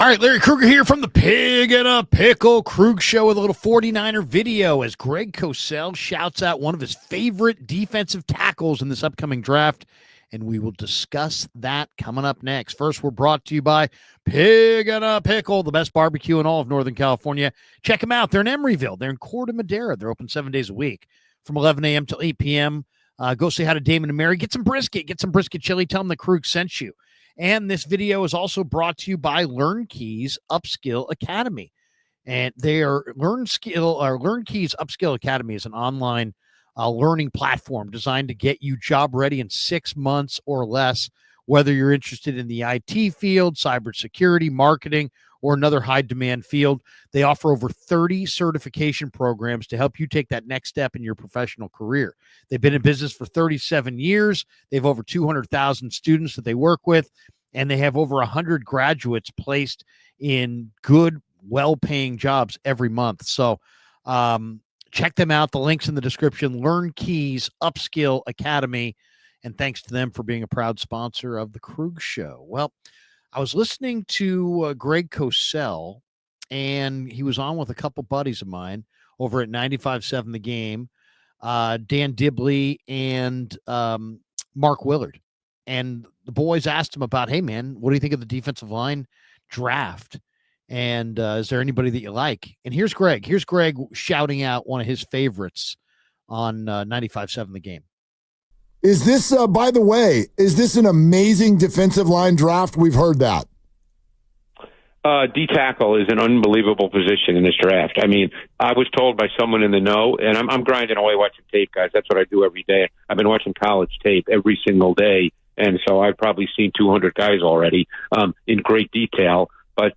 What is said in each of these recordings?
All right, Larry Krueger here from the Pig and a Pickle Krug Show with a little 49er video as Greg Cosell shouts out one of his favorite defensive tackles in this upcoming draft. And we will discuss that coming up next. First, we're brought to you by Pig and a Pickle, the best barbecue in all of Northern California. Check them out. They're in Emeryville. They're in Corte Madera. They're open 7 days a week from 11 a.m. till 8 p.m. Go say hi to Damon and Mary. Get some brisket chili. Tell them the Krug sent you. And this video is also brought to you by LearnKeys Upskill Academy. And they are LearnKeys Upskill Academy is an online learning platform designed to get you job ready in 6 months or less, whether you're interested in the IT field, cybersecurity, marketing, or another high demand field. They offer over 30 certification programs to help you take that next step in your professional career. They've been in business for 37 years. They have over 200,000 students that they work with, and they have over 100 graduates placed in good, well-paying jobs every month. So check them out. The link's in the description. LearnKeys Upskill Academy. And thanks to them for being a proud sponsor of the Krug Show. Well, I was listening to Greg Cosell, and he was on with a couple buddies of mine over at 95.7 The Game, Dan Dibley and Mark Willard. And the boys asked him about, hey, man, what do you think of the defensive line draft? And is there anybody that you like? And here's Greg. Here's Greg shouting out one of his favorites on 95.7 The Game. Is this, by the way, is this an amazing defensive line draft? We've heard that. D tackle is an unbelievable position in this draft. I mean, I was told by someone in the know, and I'm grinding away watching tape, guys. That's what I do every day. I've been watching college tape every single day, and so I've probably seen 200 guys already in great detail. But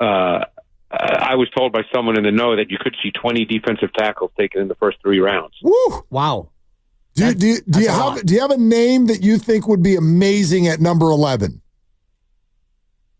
I was told by someone in the know that you could see 20 defensive tackles taken in the first 3 rounds. Woo! Wow. Do you have a name that you think would be amazing at number 11?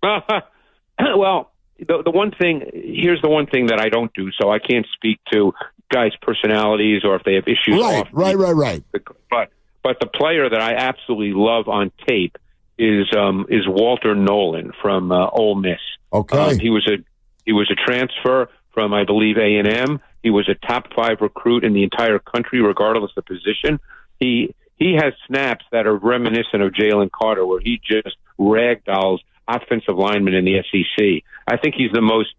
Well, the one thing, here's the one thing that I don't do, so I can't speak to guys' personalities or if they have issues. Right. But the player that I absolutely love on tape is Walter Nolan from Ole Miss. Okay. He was a transfer from, I believe, A&M. He was a top 5 recruit in the entire country, regardless of position. He has snaps that are reminiscent of Jalen Carter, where he just ragdolls offensive linemen in the SEC. I think he's the most,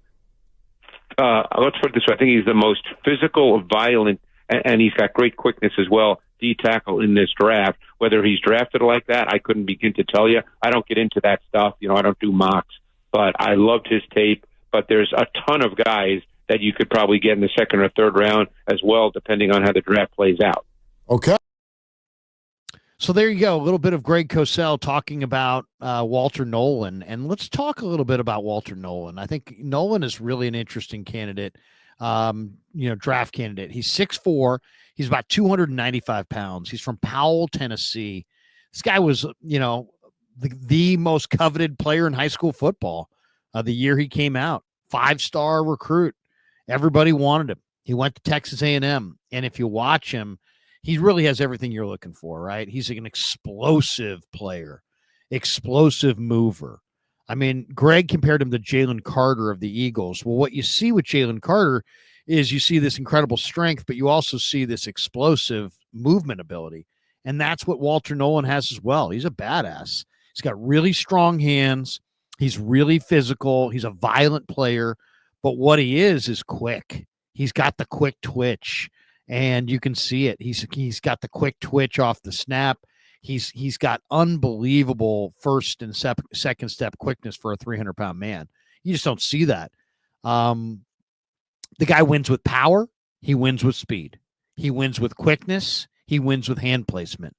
let's put it this way, I think he's the most physical, violent, and he's got great quickness as well, D tackle in this draft. Whether he's drafted like that, I couldn't begin to tell you. I don't get into that stuff. I don't do mocks, but I loved his tape. But there's a ton of guys that you could probably get in the 2nd or 3rd round as well, depending on how the draft plays out. Okay. So there you go. A little bit of Greg Cosell talking about Walter Nolan. And let's talk a little bit about Walter Nolan. I think Nolan is really an interesting candidate, draft candidate. He's 6'4". He's about 295 pounds. He's from Powell, Tennessee. This guy was, the most coveted player in high school football the year he came out. 5-star recruit. Everybody wanted him. He went to Texas A&M. And if you watch him, he really has everything you're looking for, right? He's an explosive player, explosive mover. I mean, Greg compared him to Jalen Carter of the Eagles. Well, what you see with Jalen Carter is you see this incredible strength, but you also see this explosive movement ability. And that's what Walter Nolan has as well. He's a badass. He's got really strong hands. He's really physical. He's a violent player. But what he is quick. He's got the quick twitch, and you can see it. He's got the quick twitch off the snap. He's got unbelievable first and second step quickness for a 300-pound man. You just don't see that. The guy wins with power. He wins with speed. He wins with quickness. He wins with hand placement.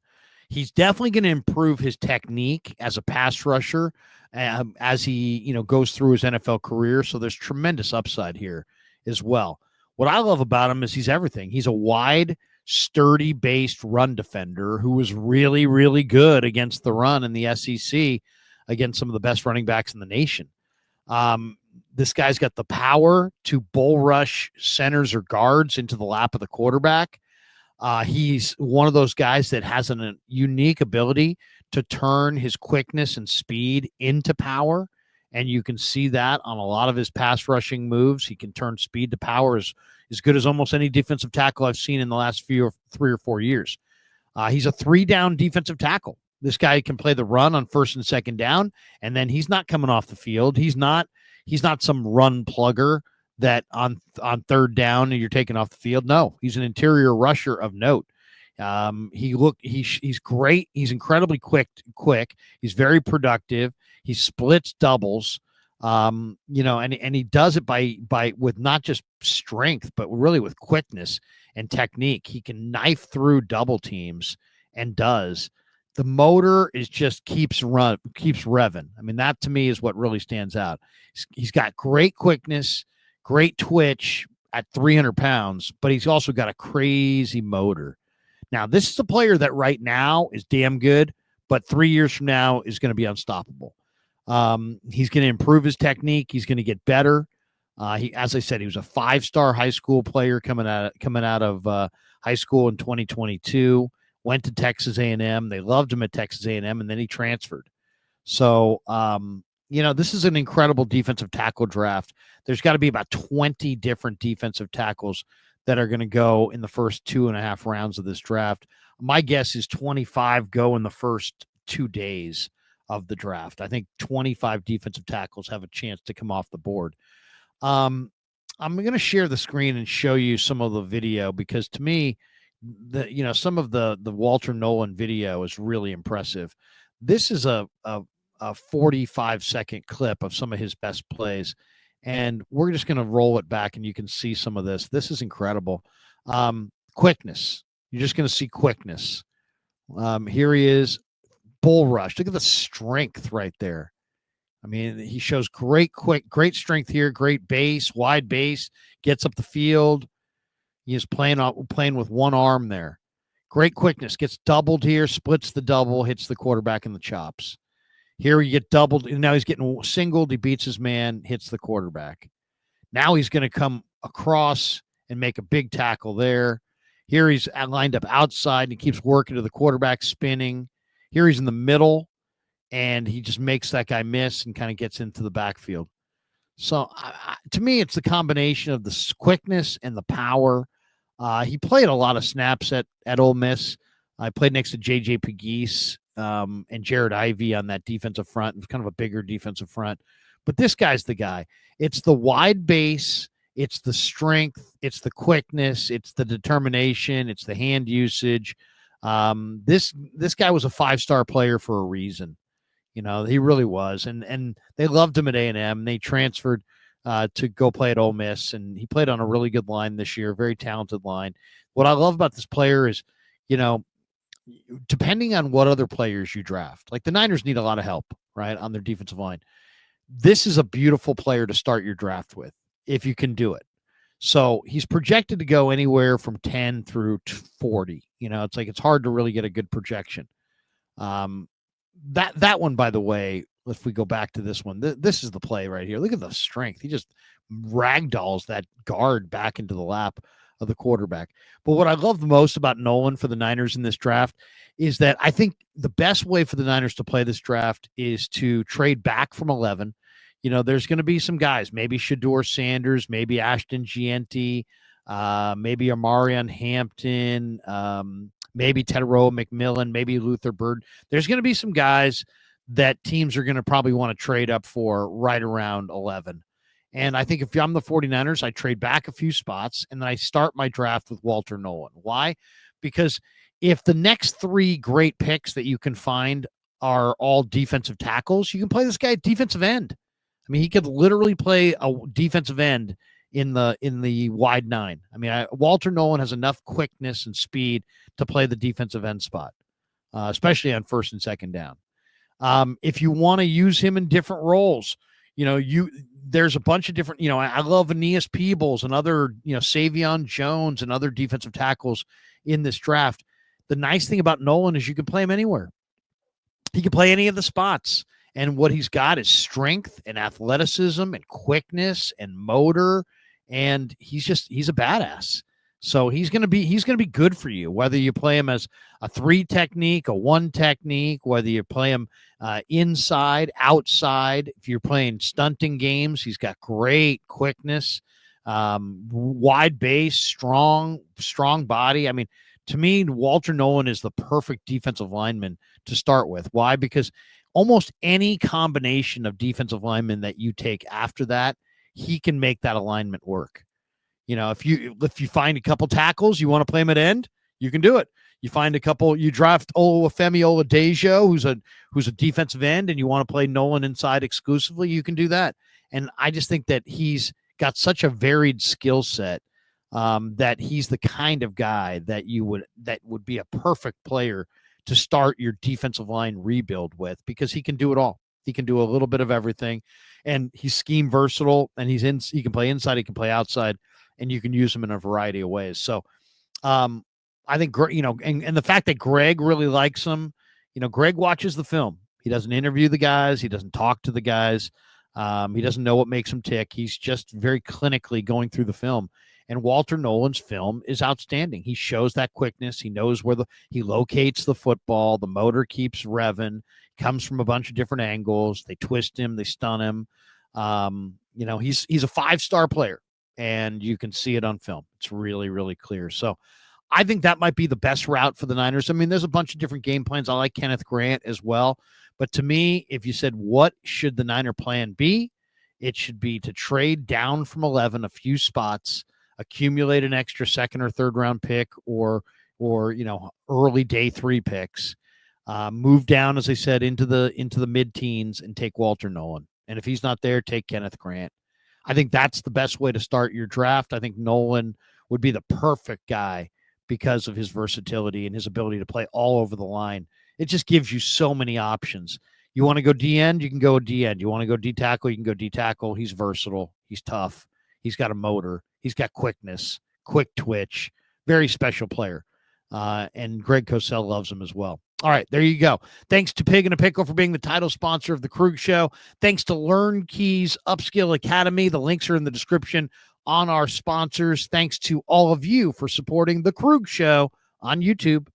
He's definitely going to improve his technique as a pass rusher as he goes through his NFL career. So there's tremendous upside here as well. What I love about him is he's everything. He's a wide, sturdy-based run defender who was really, really good against the run in the SEC against some of the best running backs in the nation. This guy's got the power to bull rush centers or guards into the lap of the quarterback. He's one of those guys that has a unique ability to turn his quickness and speed into power And you can see that on a lot of his pass rushing moves. He can turn speed to power as good as almost any defensive tackle I've seen in the last 3 or 4 years. He's a 3-down defensive tackle. This guy can play the run on first and second down, and then he's not coming off the field. He's not some run plugger that on third down and you're taking off the field. No, he's an interior rusher of note. He's great. He's incredibly quick. He's very productive. He splits doubles. And he does it by with not just strength, but really with quickness and technique. He can knife through double teams and does. The motor is just keeps revving. I mean, that to me is what really stands out. He's got great quickness, great twitch at 300 pounds, but he's also got a crazy motor. Now, this is a player that right now is damn good, but 3 years from now is going to be unstoppable. He's going to improve his technique. He's going to get better. As I said, he was a 5-star high school player coming out of high school in 2022. Went to Texas A&M. They loved him at Texas A&M, and then he transferred. So, this is an incredible defensive tackle draft. There's got to be about 20 different defensive tackles that are going to go in the first 2.5 rounds of this draft. My guess is 25 go in the first 2 days of the draft. I think 25 defensive tackles have a chance to come off the board. I'm going to share the screen and show you some of the video because to me, some of the Walter Nolan video is really impressive. This is a 45-second clip of some of his best plays, and we're just going to roll it back and you can see some of this. This is incredible. Quickness. You're just going to see quickness. Here he is. Bull rush. Look at the strength right there. I mean, he shows great strength here, great base, wide base, gets up the field. He is playing with one arm there. Great quickness, gets doubled here, splits the double, hits the quarterback in the chops. Here you get doubled. Now he's getting singled. He beats his man, hits the quarterback. Now he's going to come across and make a big tackle there. Here he's lined up outside and he keeps working to the quarterback, spinning. Here he's in the middle, and he just makes that guy miss and kind of gets into the backfield. So to me, it's the combination of the quickness and the power. He played a lot of snaps at Ole Miss. I played next to J.J. Pegues and Jared Ivey on that defensive front. It was kind of a bigger defensive front. But this guy's the guy. It's the wide base. It's the strength. It's the quickness. It's the determination. It's the hand usage. This guy was a 5-star player for a reason. He really was. And they loved him at A&M. They transferred to go play at Ole Miss, and he played on a really good line this year, very talented line. What I love about this player is, depending on what other players you draft, like the Niners need a lot of help, right, on their defensive line. This is a beautiful player to start your draft with if you can do it. So he's projected to go anywhere from 10 through 40. It's hard to really get a good projection. That one, by the way, if we go back to this one, this is the play right here. Look at the strength. He just ragdolls that guard back into the lap of the quarterback. But what I love the most about Nolan for the Niners in this draft is that I think the best way for the Niners to play this draft is to trade back from 11. There's going to be some guys, maybe Shedeur Sanders, maybe Ashton Gianti, maybe Amarian Hampton, maybe Tedroa McMillan, maybe Luther Bird. There's going to be some guys that teams are going to probably want to trade up for right around 11. And I think if I'm the 49ers, I trade back a few spots, and then I start my draft with Walter Nolan. Why? Because if the next 3 great picks that you can find are all defensive tackles, you can play this guy at defensive end. I mean, he could literally play a defensive end in the wide 9. I mean, Walter Nolan has enough quickness and speed to play the defensive end spot, especially on first and second down. If you want to use him in different roles, there's a bunch of different, I love Aeneas Peebles and other, Savion Jones and other defensive tackles in this draft. The nice thing about Nolan is you can play him anywhere. He can play any of the spots. And what he's got is strength and athleticism and quickness and motor. And he's a badass. So he's going to be good for you, whether you play him as a 3 technique, a 1 technique, whether you play him inside, outside. If you're playing stunting games, he's got great quickness, wide base, strong body. I mean, to me, Walter Nolan is the perfect defensive lineman to start with. Why? Because almost any combination of defensive linemen that you take after that, he can make that alignment work. You know, if you find a couple tackles, you want to play him at end, you can do it. You find a couple, you draft Olufemi Oladejo, who's a defensive end, and you want to play Nolan inside exclusively, you can do that. And I just think that he's got such a varied skill set, that he's the kind of guy that would be a perfect player to start your defensive line rebuild with, because he can do it all. He can do a little bit of everything, and he's scheme versatile, and he can play inside, he can play outside, and you can use him in a variety of ways. So I think, and the fact that Greg really likes him, Greg watches the film. He doesn't interview the guys. He doesn't talk to the guys. He doesn't know what makes him tick. He's just very clinically going through the film. And Walter Nolan's film is outstanding. He shows that quickness. He knows where he locates the football. The motor keeps revving, comes from a bunch of different angles. They twist him. They stun him. He's a 5-star player, and you can see it on film. It's really, really clear. So I think that might be the best route for the Niners. I mean, there's a bunch of different game plans. I like Kenneth Grant as well. But to me, if you said, what should the Niner plan be? It should be to trade down from 11 a few spots, accumulate an extra second or third round pick, or early day 3 picks, move down, as I said, into the mid-teens, and take Walter Nolan. And if he's not there, take Kenneth Grant. I think that's the best way to start your draft. I think Nolan would be the perfect guy because of his versatility and his ability to play all over the line. It just gives you so many options. You want to go D-end, you can go D-end. You want to go D-tackle, you can go D-tackle. He's versatile. He's tough. He's got a motor. He's got quickness, quick twitch, very special player. And Greg Cosell loves him as well. All right, there you go. Thanks to Pig and a Pickle for being the title sponsor of the Krug Show. Thanks to LearnKeys Upskill Academy. The links are in the description on our sponsors. Thanks to all of you for supporting the Krug Show on YouTube.